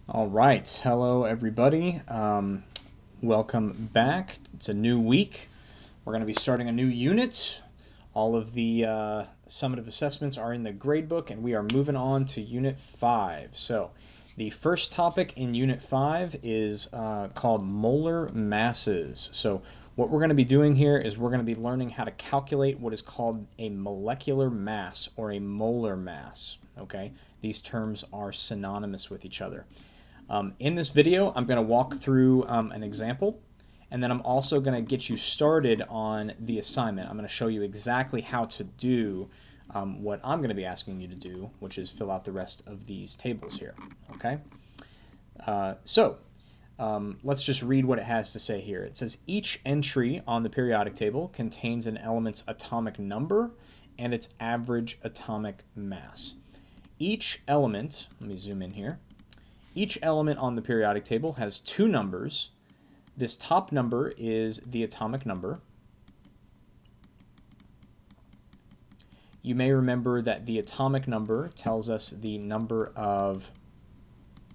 All right. Hello, everybody. Welcome back. It's a new week. We're going to be starting a new unit. All of the summative assessments are in the gradebook, and we are moving on to Unit 5. So, the first topic in Unit 5 is called molar masses. So, what we're going to be doing here is we're going to be learning how to calculate what is called a molecular mass or a molar mass. Okay? These terms are synonymous with each other. In this video, I'm going to walk through an example, and then I'm also going to get you started on the assignment. I'm going to show you exactly how to do what I'm going to be asking you to do, which is fill out the rest of these tables here. Okay? Let's just read what it has to say here. It says each entry on the periodic table contains an element's atomic number and its average atomic mass. Each element, let me zoom in here. Each element on the periodic table has two numbers. This top number is the atomic number. You may remember that the atomic number tells us the number of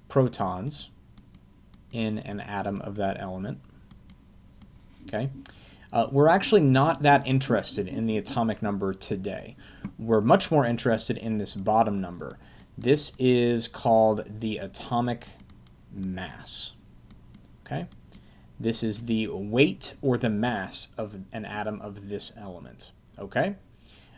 protons in an atom of that element. Okay? We're actually not that interested in the atomic number today. We're much more interested in this bottom number. This is called the atomic mass. Okay? This is the weight or the mass of an atom of this element. Okay?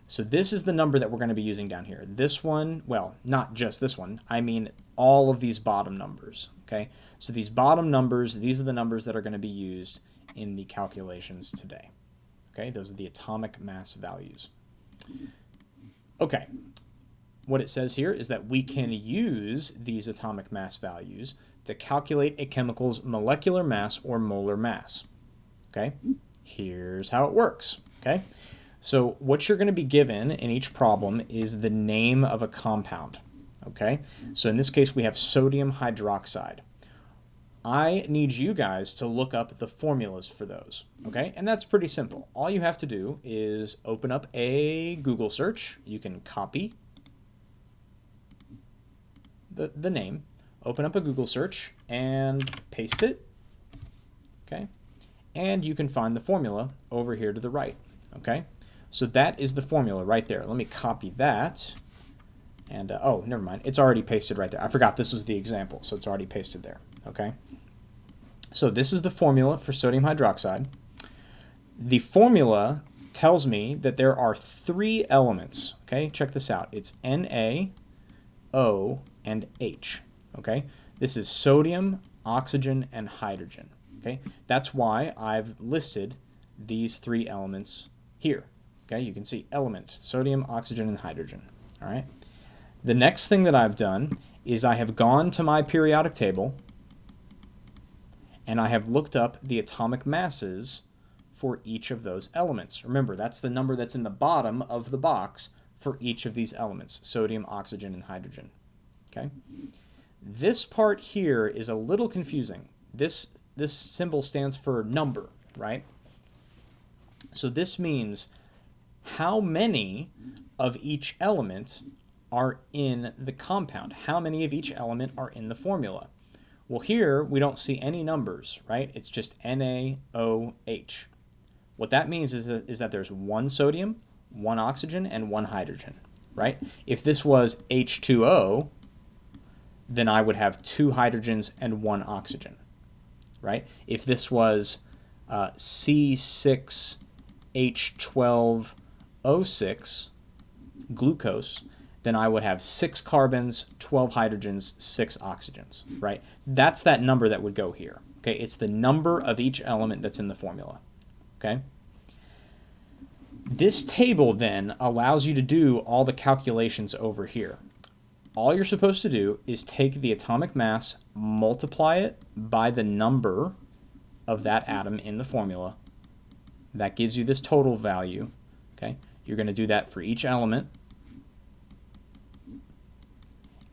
So this is the number that we're going to be using down here. This one, well, not just this one. I mean all of these bottom numbers. Okay? So these bottom numbers, these are the numbers that are going to be used in the calculations today. Okay? Those are the atomic mass values. Okay. What it says here is that we can use these atomic mass values to calculate a chemical's molecular mass or molar mass. Okay? Here's how it works. Okay? So what you're going to be given in each problem is the name of a compound. Okay? So in this case, we have sodium hydroxide. I need you guys to look up the formulas for those. Okay? And that's pretty simple. All you have to do is open up a Google search. You can copy the name, open up a Google search, and paste it. Okay? And you can find the formula over here to the right. Okay? So that is the formula right there. Let me copy that. And, oh, never mind. It's already pasted right there. I forgot this was the example, so it's already pasted there. Okay? So this is the formula for sodium hydroxide. The formula tells me that there are three elements. Okay? Check this out. It's Na, O, and H. Okay? This is sodium, oxygen, and hydrogen. Okay? That's why I've listed these three elements here. Okay? You can see element, sodium, oxygen, and hydrogen. All right? The next thing that I've done is I have gone to my periodic table and I have looked up the atomic masses for each of those elements. Remember, that's the number that's in the bottom of the box for each of these elements, sodium, oxygen, and hydrogen. Okay? This part here is a little confusing. This symbol stands for number, right? So this means how many of each element are in the compound. How many of each element are in the formula? Well, here we don't see any numbers, right? It's just NaOH. What that means is that there's one sodium, one oxygen, and one hydrogen, right? If this was H2O, then I would have two hydrogens and one oxygen, right? If this was C6H12O6, glucose, then I would have 6 carbons, 12 hydrogens, 6 oxygens, right? That's that number that would go here, okay? It's the number of each element that's in the formula, okay? This table then allows you to do all the calculations over here. All you're supposed to do is take the atomic mass, multiply it by the number of that atom in the formula. That gives you this total value. Okay? You're going to do that for each element.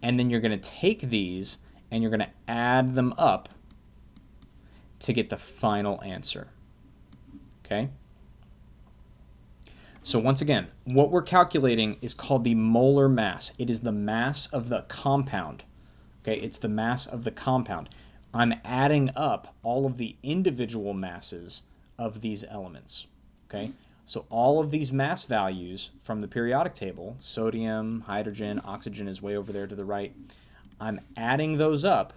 And then you're going to take these and you're going to add them up to get the final answer. Okay? So once again, what we're calculating is called the molar mass. It is the mass of the compound. Okay, it's the mass of the compound. I'm adding up all of the individual masses of these elements. Okay, so all of these mass values from the periodic table, sodium, hydrogen, oxygen is way over there to the right, I'm adding those up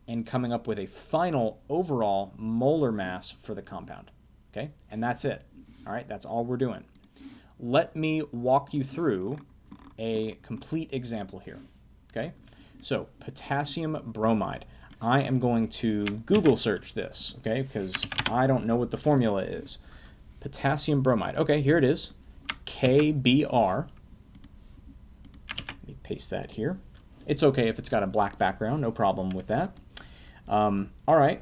and coming up with a final overall molar mass for the compound. Okay, and that's it. All right, that's all we're doing. Let me walk you through a complete example here. Okay, so potassium bromide. I am going to Google search this, okay, because I don't know what the formula is. Potassium bromide. Okay, here it is. KBr. Let me paste that here. It's okay if it's got a black background, no problem with that. All right.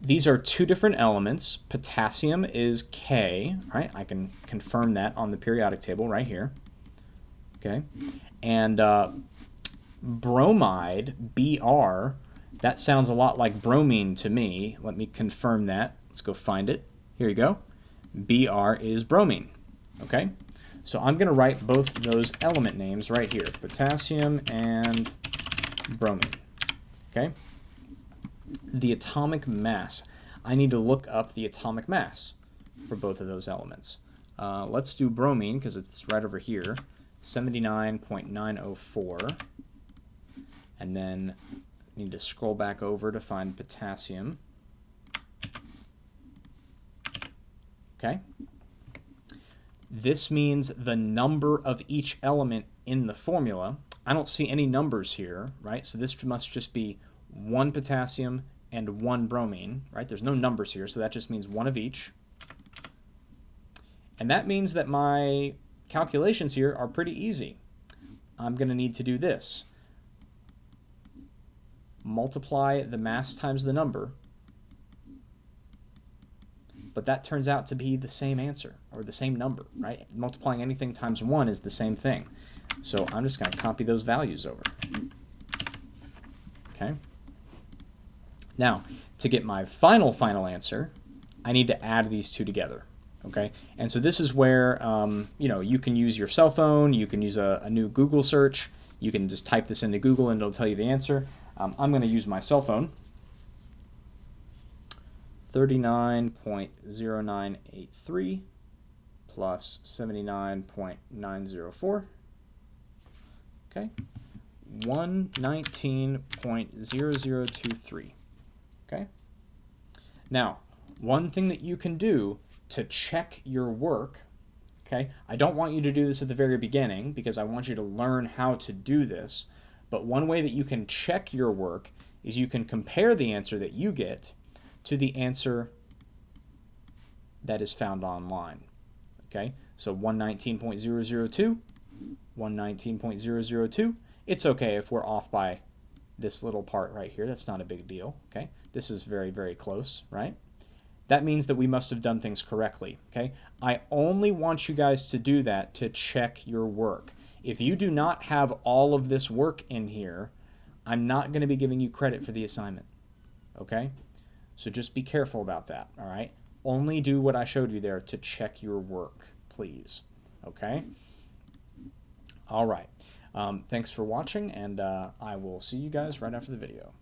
These are two different elements. Potassium is K, right? I can confirm that on the periodic table right here. Okay. And bromide, Br, that sounds a lot like bromine to me. Let me confirm that. Let's go find it. Here you go. Br is bromine. Okay. So I'm going to write both those element names right here. Potassium and bromine. Okay. The atomic mass. I need to look up the atomic mass for both of those elements. Let's do bromine because it's right over here. 79.904. And then I need to scroll back over to find potassium. Okay. This means the number of each element in the formula. I don't see any numbers here, right? So this must just be one potassium and one bromine, right? There's no numbers here, so that just means one of each. And that means that my calculations here are pretty easy. I'm going to need to do this. Multiply the mass times the number. But that turns out to be the same answer, or the same number, right? Multiplying anything times 1 is the same thing. So I'm just going to copy those values over. Okay. Now, to get my final answer, I need to add these two together. Okay. And so this is where, you can use your cell phone, you can use a new Google search, you can just type this into Google and it'll tell you the answer. I'm going to use my cell phone. 39.0983 plus 79.904. Okay. 119.0023. Okay. Now, one thing that you can do to check your work, okay, I don't want you to do this at the very beginning because I want you to learn how to do this, but one way that you can check your work is you can compare the answer that you get to the answer that is found online. Okay, so 119.002, 119.002. It's okay if we're off by this little part right here. That's not a big deal. Okay, this is very, very close, right? That means that we must have done things correctly. Okay, I only want you guys to do that to check your work. If you do not have all of this work in here, I'm not going to be giving you credit for the assignment. Okay? So just be careful about that, all right? Only do what I showed you there to check your work, please. Okay? All right. Thanks for watching, and I will see you guys right after the video.